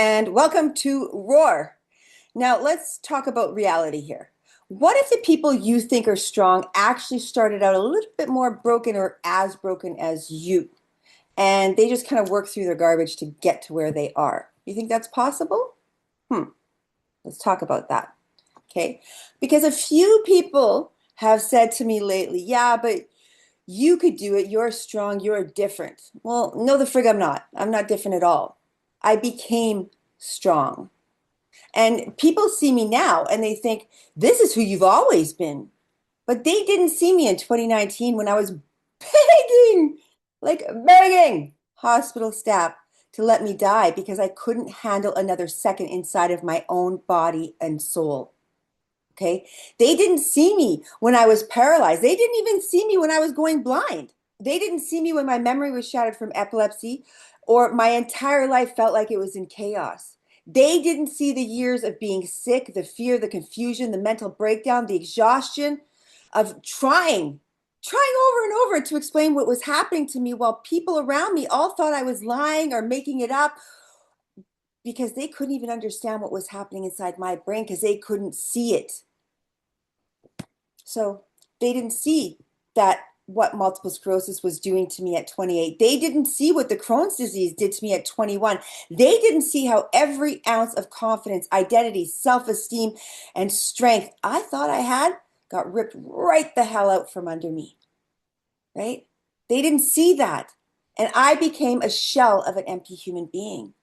and welcome to Roar. Now, let's talk about reality here. What if the people you think are strong actually started out a little bit more broken or as broken as you, and they just kind of work through their garbage to get to where they are? You think that's possible? Let's talk about that. Okay, because a few people have said to me lately, yeah, but you could do it. You're strong. You're different. Well, no, the frig I'm not. I'm not different at all. I became strong. And people see me now and they think, this is who you've always been. But they didn't see me in 2019 when I was begging, like begging hospital staff to let me die because I couldn't handle another second inside of my own body and soul. Okay. They didn't see me when I was paralyzed. They didn't even see me when I was going blind. They didn't see me when my memory was shattered from epilepsy or my entire life felt like it was in chaos. They didn't see the years of being sick, the fear, the confusion, the mental breakdown, the exhaustion of trying over and over to explain what was happening to me while people around me all thought I was lying or making it up because they couldn't even understand what was happening inside my brain because they couldn't see it. So they didn't see that what multiple sclerosis was doing to me at 28. They didn't see what the Crohn's disease did to me at 21. They didn't see how every ounce of confidence, identity, self-esteem, and strength I thought I had got ripped right the hell out from under me, right? They didn't see that. And I became a shell of an empty human being.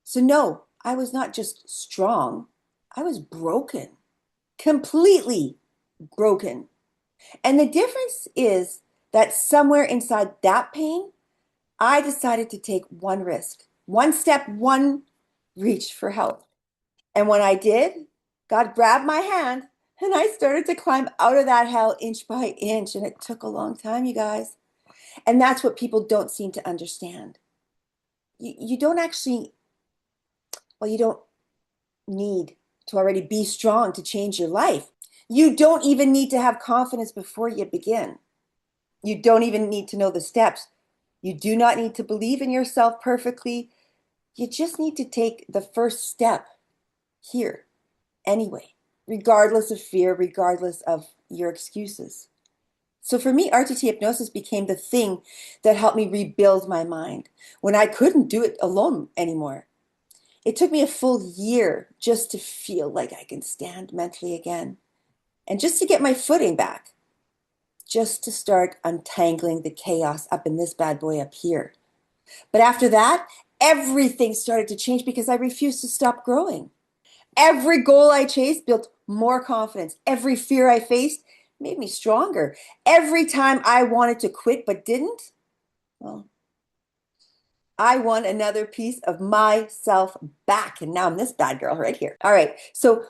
So no, I was not just strong. I was broken, completely broken. And the difference is that somewhere inside that pain, I decided to take one risk, one step, one reach for help. And when I did, God grabbed my hand and I started to climb out of that hell inch by inch. And it took a long time, you guys. And that's what people don't seem to understand. You don't actually, well, you don't need to already be strong to change your life. You don't even need to have confidence before you begin. You don't even need to know the steps. You do not need to believe in yourself perfectly. You just need to take the first step here anyway, regardless of fear, regardless of your excuses. So for me, RTT hypnosis became the thing that helped me rebuild my mind when I couldn't do it alone anymore. It took me a full year just to feel like I can stand mentally again and just to get my footing back, just to start untangling the chaos up in this bad boy up here. But after that, everything started to change because I refused to stop growing. Every goal I chased built more confidence. Every fear I faced made me stronger. Every time I wanted to quit but didn't, well, I won another piece of myself back. And now I'm this bad girl right here. All right. So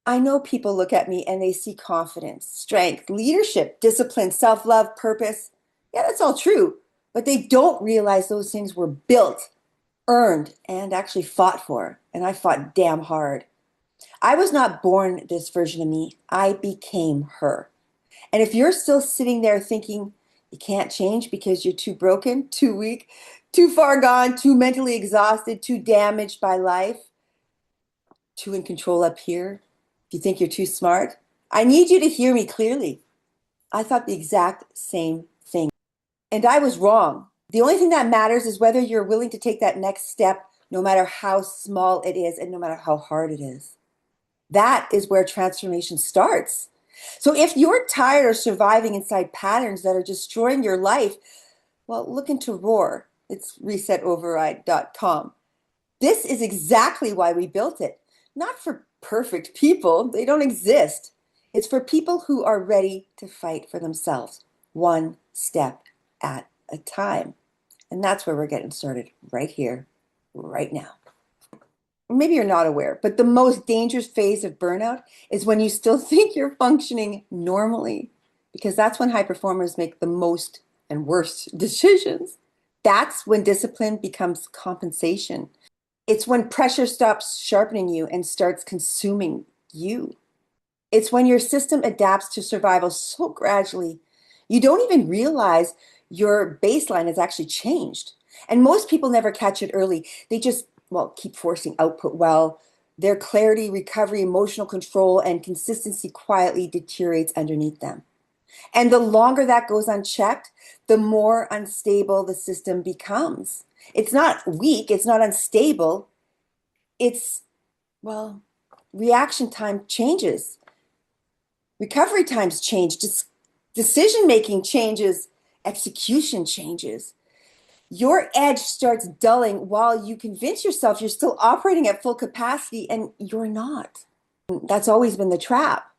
I know people look at me and they see confidence, strength, leadership, discipline, self-love, purpose. Yeah, that's all true. But they don't realize those things were built, earned, and actually fought for. And I fought damn hard. I was not born this version of me. I became her. And if you're still sitting there thinking you can't change because you're too broken, too weak, too far gone, too mentally exhausted, too damaged by life, too in control up here, if you think you're too smart, I need you to hear me clearly. I thought the exact same thing. And I was wrong. The only thing that matters is whether you're willing to take that next step, no matter how small it is and no matter how hard it is. That is where transformation starts. So if you're tired of surviving inside patterns that are destroying your life, well, look into Roar. It's resetoverride.com. This is exactly why we built it. Not for perfect people. They don't exist. It's for people who are ready to fight for themselves, one step at a time. And that's where we're getting started right here, right now. Maybe you're not aware, but the most dangerous phase of burnout is when you still think you're functioning normally, because that's when high performers make the most and worst decisions. That's when discipline becomes compensation. It's when pressure stops sharpening you and starts consuming you. It's when your system adapts to survival so gradually, you don't even realize your baseline has actually changed. And most people never catch it early. They just keep forcing output well, their clarity, recovery, emotional control, and consistency quietly deteriorates underneath them. And the longer that goes unchecked, the more unstable the system becomes. It's not weak, it's not unstable. It's, well, reaction time changes, recovery times change, decision making changes, execution changes. Your edge starts dulling while you convince yourself you're still operating at full capacity, and you're not. That's always been the trap.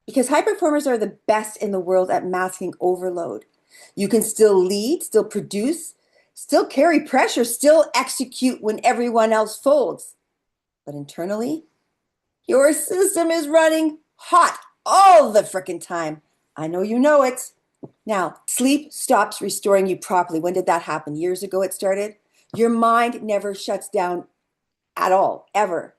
Because high performers are the best in the world at masking overload. You can still lead, still produce, still carry pressure, still execute when everyone else folds. But internally, your system is running hot all the frickin' time. I know you know it. Now, sleep stops restoring you properly. When did that happen? Years ago it started. Your mind never shuts down at all, ever.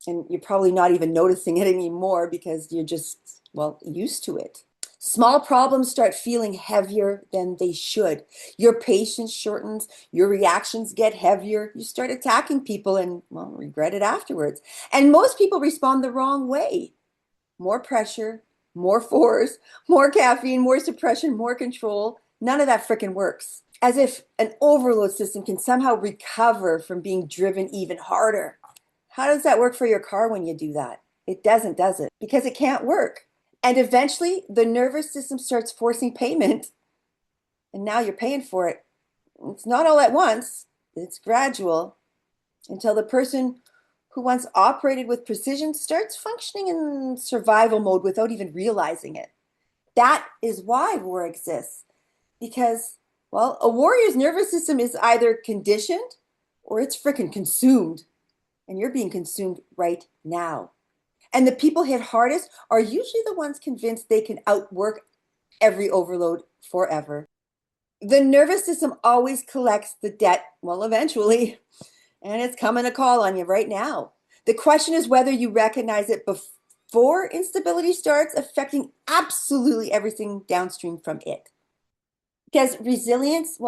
And you're probably not even noticing it anymore because you're just, used to it. Small problems start feeling heavier than they should. Your patience shortens, your reactions get heavier. You start attacking people and, regret it afterwards. And most people respond the wrong way. More pressure, more force, more caffeine, more suppression, more control. None of that frickin' works. As if an overload system can somehow recover from being driven even harder. How does that work for your car when you do that? It doesn't, does it? Because it can't work. And eventually the nervous system starts forcing payment. And now you're paying for it. It's not all at once. It's gradual until the person who once operated with precision starts functioning in survival mode without even realizing it. That is why war exists. Because, a warrior's nervous system is either conditioned or it's freaking consumed. And you're being consumed right now. And the people hit hardest are usually the ones convinced they can outwork every overload forever. The nervous system always collects the debt, eventually, and it's coming to call on you right now. The question is whether you recognize it before instability starts affecting absolutely everything downstream from it. Because resilience,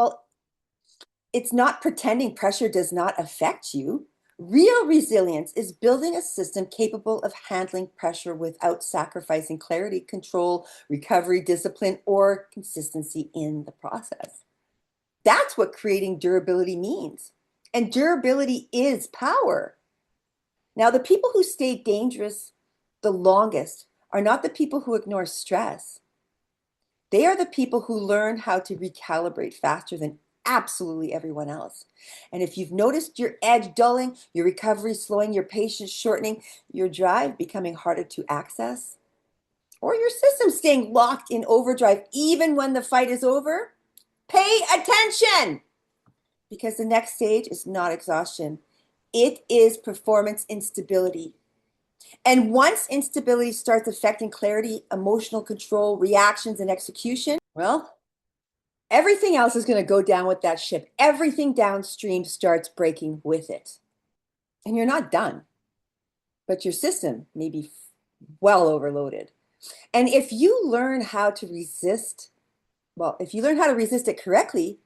it's not pretending pressure does not affect you. Real resilience is building a system capable of handling pressure without sacrificing clarity, control, recovery, discipline, or consistency in the process. That's what creating durability means. And durability is power. Now, the people who stay dangerous the longest are not the people who ignore stress. They are the people who learn how to recalibrate faster than absolutely everyone else. And if you've noticed your edge dulling, your recovery slowing, your patience shortening, your drive becoming harder to access, or your system staying locked in overdrive even when the fight is over, pay attention! Because the next stage is not exhaustion. It is performance instability. And once instability starts affecting clarity, emotional control, reactions, and execution, everything else is going to go down with that ship. Everything downstream starts breaking with it. And you're not done, but your system may be well overloaded. And if you learn how to resist, if you learn how to resist it correctly,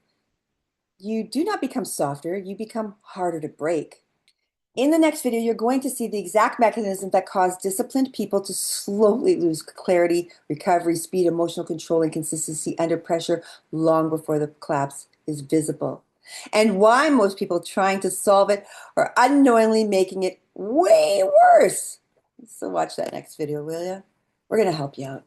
you do not become softer, you become harder to break. In the next video, you're going to see the exact mechanisms that cause disciplined people to slowly lose clarity, recovery, speed, emotional control, and consistency under pressure long before the collapse is visible. And why most people trying to solve it are unknowingly making it way worse. So watch that next video, will you? We're going to help you out.